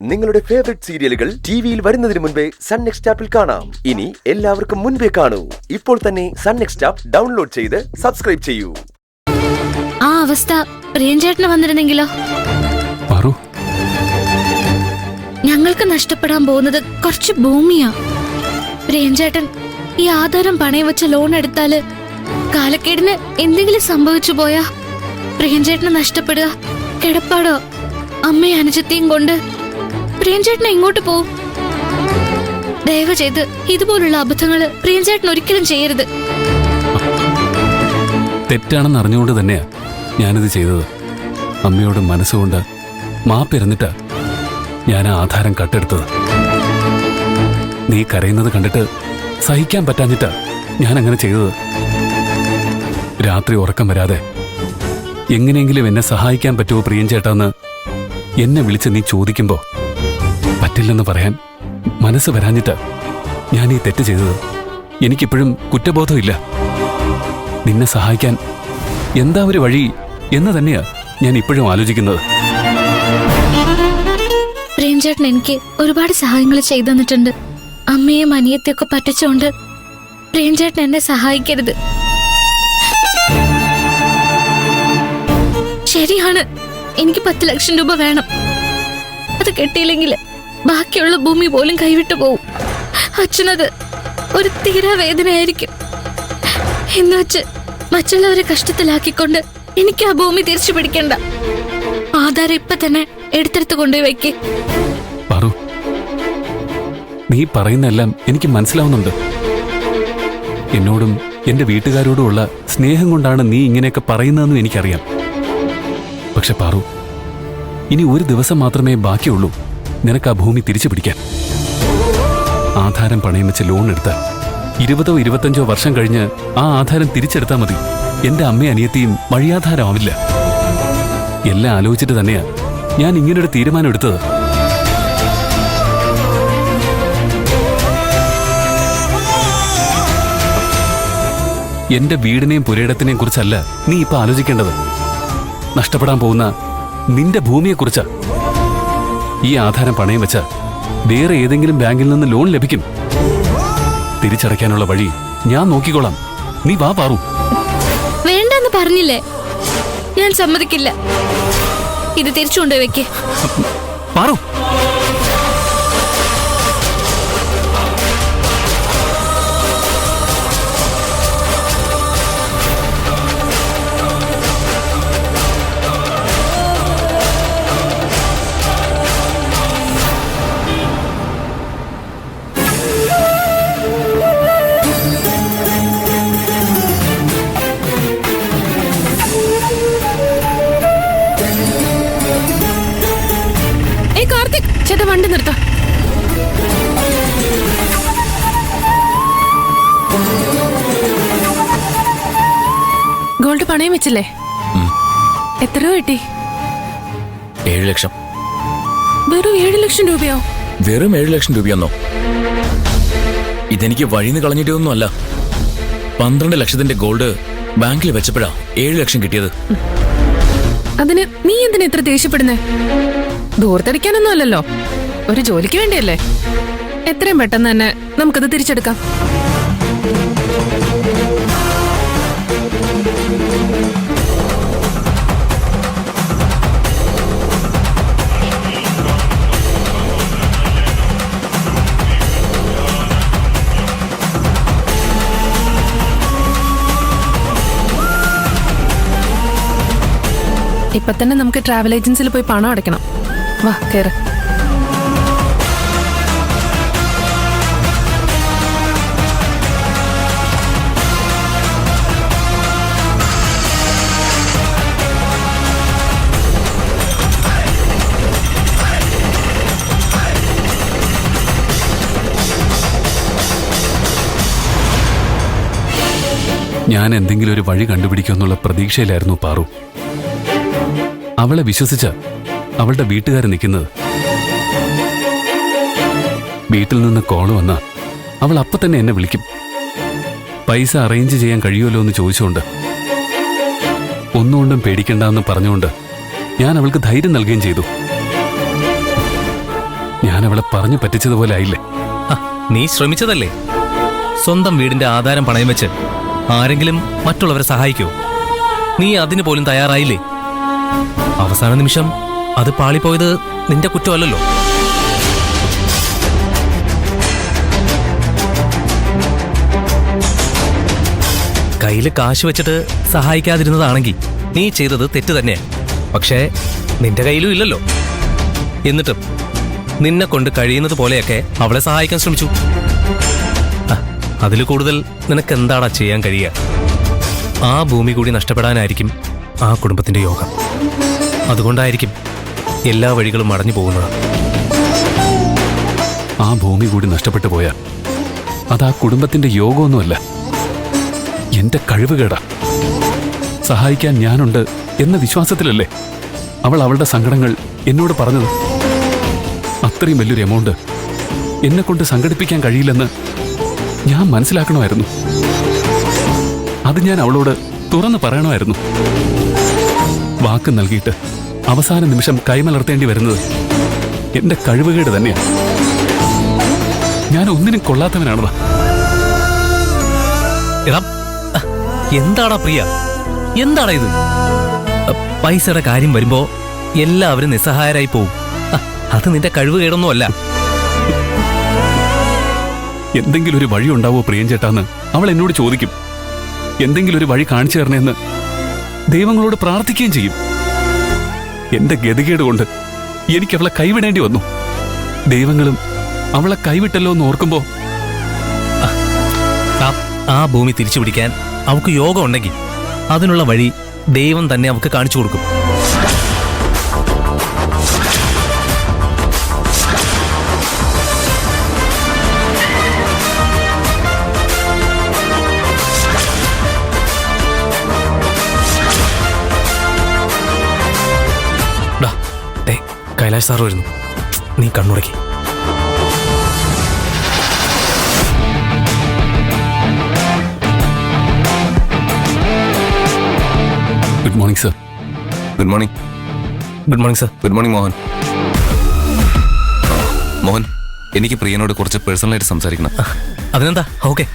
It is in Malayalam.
നിങ്ങളുടെ ഫേവറേറ്റ് സീരിയലുകൾ ടിവിയിൽ വരുന്നതിന് മുൻപേ സൺ നെക്സ്റ്റ് ആപ്പിൽ കാണാം. ഇനി എല്ലാവർക്കും മുൻപേ കാണൂ. ഇപ്പോൾ തന്നെ സൺ നെക്സ്റ്റ് ആപ്പ് ഡൗൺലോഡ് ചെയ്ത് സബ്സ്ക്രൈബ് ചെയ്യൂ. ആ അവസ്ഥ പ്രിയൻചേട്ടന് വന്നിരുന്നെങ്കിലോ? ഞങ്ങൾക്ക് നഷ്ടപ്പെടാൻ പോകുന്നത് കുറച്ച് ഭൂമിയാ. പ്രിയൻചേട്ടൻ ഈ ആധാരം പണയം വെച്ച ലോൺ എടുത്താല് കാലക്കേടിന് എന്തെങ്കിലും സംഭവിച്ചു പോയാ പ്രിയൻചേട്ടന് നഷ്ടപ്പെടുക. കിടപ്പാടോ അമ്മയും അനുജത്തെയും കൊണ്ട് പ്രിയൻചേട്ടൻ എങ്ങോട്ട് പോവും? ദയവ് ചെയ്ത് ഇതുപോലുള്ള അബദ്ധങ്ങള് പ്രിയൻചേട്ടൻ ഒരിക്കലും ചെയ്യരുത്. തെറ്റാണെന്ന് അറിഞ്ഞുകൊണ്ട് തന്നെയാ ഞാനിത് ചെയ്തത്. അമ്മയോട് മനസ്സുകൊണ്ട് മാപ്പിരുന്നിട്ടാ ഞാൻ ആ ആധാരം കട്ടെടുത്തത്. നീ കരയുന്നത് കണ്ടിട്ട് സഹിക്കാൻ പറ്റാഞ്ഞിട്ടാ ഞാൻ അങ്ങനെ ചെയ്തത്. രാത്രി ഉറക്കം വരാതെ എങ്ങനെയെങ്കിലും എന്നെ സഹായിക്കാൻ പറ്റുമോ പ്രിയൻചേട്ടാന്ന് എന്നെ വിളിച്ച് നീ ചോദിക്കുമ്പോ പറ്റില്ലെന്ന് പറയാൻ മനസ്സ് വരാഞ്ഞിട്ടാ ഞാൻ ഈ തെറ്റ് ചെയ്തത്. എനിക്കിപ്പോഴും കുറ്റബോധമില്ല. നിന്നെ സഹായിക്കാൻ എന്താ ഒരു വഴി എന്ന് തന്നെയാ ഞാൻ ഇപ്പോഴും ആലോചിക്കുന്നത്. പ്രിയൻചേട്ടൻ എനിക്ക് ഒരുപാട് സഹായങ്ങൾ ചെയ്തു തന്നിട്ടുണ്ട്. അമ്മയും അനിയത്തെയൊക്കെ പറ്റിച്ചോണ്ട് പ്രിയൻചേട്ടൻ എന്നെ സഹായിക്കരുത്. ശരിയാണ്, എനിക്ക് 10 ലക്ഷം രൂപ വേണം. അത് കിട്ടിയില്ലെങ്കിൽ ബാക്കിയുള്ള ഭൂമി പോലും കൈവിട്ടു പോവും. അച്ഛനത് ഒരു തീരാ വേദനയായിരിക്കും. എന്ന് വെച്ച് മറ്റുള്ളവരെ കഷ്ടത്തിലാക്കിക്കൊണ്ട് എനിക്ക് ആ ഭൂമി തിരിച്ചു പിടിക്കണ്ട. ആധാരം ഇപ്പൊ തന്നെ എടുത്തെടുത്ത് കൊണ്ടുപോയി വെക്ക്. നീ പറയുന്നെല്ലാം എനിക്ക് മനസ്സിലാവുന്നുണ്ട്. എന്നോടും എന്റെ വീട്ടുകാരോടുമുള്ള സ്നേഹം കൊണ്ടാണ് നീ ഇങ്ങനെയൊക്കെ പറയുന്നതെന്നും എനിക്കറിയാം. പക്ഷെ പാറു, ഇനി ഒരു ദിവസം മാത്രമേ ബാക്കിയുള്ളൂ നിനക്ക് ആ ഭൂമി തിരിച്ചു പിടിക്കാൻ. ആധാരം പണയം വെച്ച് ലോൺ എടുത്താൽ 20 or 25 വർഷം കഴിഞ്ഞ് ആ ആധാരം തിരിച്ചെടുത്താൽ മതി. എന്റെ അമ്മയും അനിയത്തിയും വഴിയാധാരമാവില്ല. എല്ലാം ആലോചിച്ചിട്ട് തന്നെയാ ഞാൻ ഇങ്ങനൊരു തീരുമാനം എടുത്തത്. എന്റെ വീടിനെയും പുരയിടത്തിനെയും കുറിച്ചല്ല നീ ഇപ്പൊ ആലോചിക്കേണ്ടത്. നഷ്ടപ്പെടാൻ പോകുന്ന നിന്റെ ഭൂമിയെക്കുറിച്ചാ. ഈ ആധാരം പണയം വെച്ച വേറെ ഏതെങ്കിലും ബാങ്കിൽ നിന്ന് ലോൺ ലഭിക്കും. തിരിച്ചടയ്ക്കാനുള്ള വഴി ഞാൻ നോക്കിക്കോളാം. നീ വാ പാറു. വേണ്ടെന്ന് പറഞ്ഞില്ലേ? ഞാൻ സമ്മതിക്കില്ല. ഇത് തിരിച്ചുകൊണ്ടുപോയി വെക്ക്. പാറു, ചേട്ടാ വണ്ടി നിർത്താം. ഗോൾഡ് പണയം വെച്ചില്ലേ? എത്ര രൂപ കിട്ടി? 7 ലക്ഷം. വെറും 7 ലക്ഷം രൂപയോ? വെറും 7 ലക്ഷം രൂപയെന്നോ? ഇതെനിക്ക് വഴിന്ന് കളഞ്ഞിട്ടൊന്നും അല്ല. 12 ലക്ഷത്തിന്റെ ഗോൾഡ് ബാങ്കിൽ വെച്ചപ്പോഴാ 7 ലക്ഷം കിട്ടിയത്. അതിന് നീ എന്തിനാ ഇത്ര ദേഷ്യപ്പെടുന്നേ? ദൂരത്തടിക്കാനൊന്നും അല്ലല്ലോ, ഒരു ജോലിക്ക് വേണ്ടിയല്ലേ. എത്രയും പെട്ടെന്ന് തന്നെ നമുക്കത് തിരിച്ചെടുക്കാം. ഇപ്പൊ തന്നെ നമുക്ക് ട്രാവൽ ഏജൻസിയിൽ പോയി പണം അടയ്ക്കണം. വാ കേറ്. ഞാൻ എന്തെങ്കിലും ഒരു വഴി കണ്ടുപിടിക്കുമെന്നുള്ള പ്രതീക്ഷയിലായിരുന്നു പാറു. അവളെ വിശ്വസിച്ച അവളുടെ വീട്ടുകാർ നിൽക്കുന്നത്. വീട്ടിൽ നിന്ന് കോള് വന്ന അവൾ അപ്പൊ തന്നെ എന്നെ വിളിക്കും. പൈസ അറേഞ്ച് ചെയ്യാൻ കഴിയുമല്ലോ എന്ന് ചോദിച്ചുകൊണ്ട്, ഒന്നുകൊണ്ടും പേടിക്കണ്ടെന്ന് പറഞ്ഞുകൊണ്ട് ഞാൻ അവൾക്ക് ധൈര്യം നൽകുകയും ചെയ്തു. ഞാൻ അവളെ പറഞ്ഞു പറ്റിച്ചതുപോലെ ആയില്ലേ? നീ ശ്രമിച്ചതല്ലേ? സ്വന്തം വീടിന്റെ ആധാരം പണയം വെച്ച് ആരെങ്കിലും മറ്റുള്ളവരെ സഹായിക്കോ? നീ അതിന് പോലും തയ്യാറായില്ലേ? അവസാന നിമിഷം അത് പാളിപ്പോയത് നിന്റെ കുറ്റമല്ലല്ലോ. കയ്യില് കാശ് വെച്ചിട്ട് സഹായിക്കാതിരുന്നതാണെങ്കിൽ നീ ചെയ്തത് തെറ്റ് തന്നെയാ. പക്ഷേ നിന്റെ കയ്യിലും ഇല്ലല്ലോ. എന്നിട്ടും നിന്നെ കൊണ്ട് കഴിയുന്നത് പോലെയൊക്കെ അവളെ സഹായിക്കാൻ ശ്രമിച്ചു. അതിൽ കൂടുതൽ നിനക്ക് എന്താടാ ചെയ്യാൻ കഴിയുക? ആ ഭൂമി കൂടി നഷ്ടപ്പെടാനായിരിക്കും ആ കുടുംബത്തിന്റെ യോഗം. അതുകൊണ്ടായിരിക്കും എല്ലാ വഴികളും അടഞ്ഞു പോകുന്നത്. ആ ഭൂമി കൂടി നഷ്ടപ്പെട്ടു പോയാ അത് ആ കുടുംബത്തിന്റെ യോഗമൊന്നുമല്ല, എന്റെ കഴിവുകേടാ. സഹായിക്കാൻ ഞാനുണ്ട് എന്ന വിശ്വാസത്തിലല്ലേ അവൾ അവളുടെ സങ്കടങ്ങൾ എന്നോട് പറഞ്ഞത്. അത്രയും വലിയൊരു എമൗണ്ട് എന്നെ കൊണ്ട് സംഘടിപ്പിക്കാൻ കഴിയില്ലെന്ന് ഞാൻ മനസ്സിലാക്കണമായിരുന്നു. അത് ഞാൻ അവളോട് തുറന്നു പറയണമായിരുന്നു. വാക്ക് നൽകിയിട്ട് അവസാന നിമിഷം കൈമലർത്തേണ്ടി വരുന്നത് എന്റെ കഴിവുകേട് തന്നെയാണ്. ഞാൻ ഒന്നിനും കൊള്ളാത്തവനാണതാ. എടാ, എന്താടാ പ്രിയ, എന്താടാ ഇത്? പൈസയുടെ കാര്യം വരുമ്പോ എല്ലാവരും നിസ്സഹായരായി പോവും. അത് നിന്റെ കഴിവുകേടൊന്നുമല്ല. എന്തെങ്കിലും ഒരു വഴി ഉണ്ടാവോ പ്രിയഞ്ചേട്ടാന്ന് അവൾ എന്നോട് ചോദിക്കും. എന്തെങ്കിലും ഒരു വഴി കാണിച്ചു തരണേന്ന് ദൈവങ്ങളോട് പ്രാർത്ഥിക്കുകയും ചെയ്യും. എന്റെ ഗതികേട് കൊണ്ട് എനിക്ക് അവളെ കൈവിടേണ്ടി വന്നു. ദൈവങ്ങളും അവളെ കൈവിട്ടല്ലോ എന്ന് ഓർക്കുമ്പോ ആ ഭൂമി തിരിച്ചു പിടിക്കാൻ അവൾക്ക് യോഗം ഉണ്ടെങ്കിൽ അതിനുള്ള വഴി ദൈവം തന്നെ അവൾക്ക് കാണിച്ചു കൊടുക്കും. കൈലാഷ് സാർ വരുന്നു, നീ കണ്ണുടക്കി. Good morning sir. Good morning. Good morning sir. Good morning Mohan. Mohan, എനിക്ക് പ്രിയനോട് കുറച്ച് പേഴ്സണലായിട്ട് സംസാരിക്കണം. അതിനെന്താ? ഓക്കെ.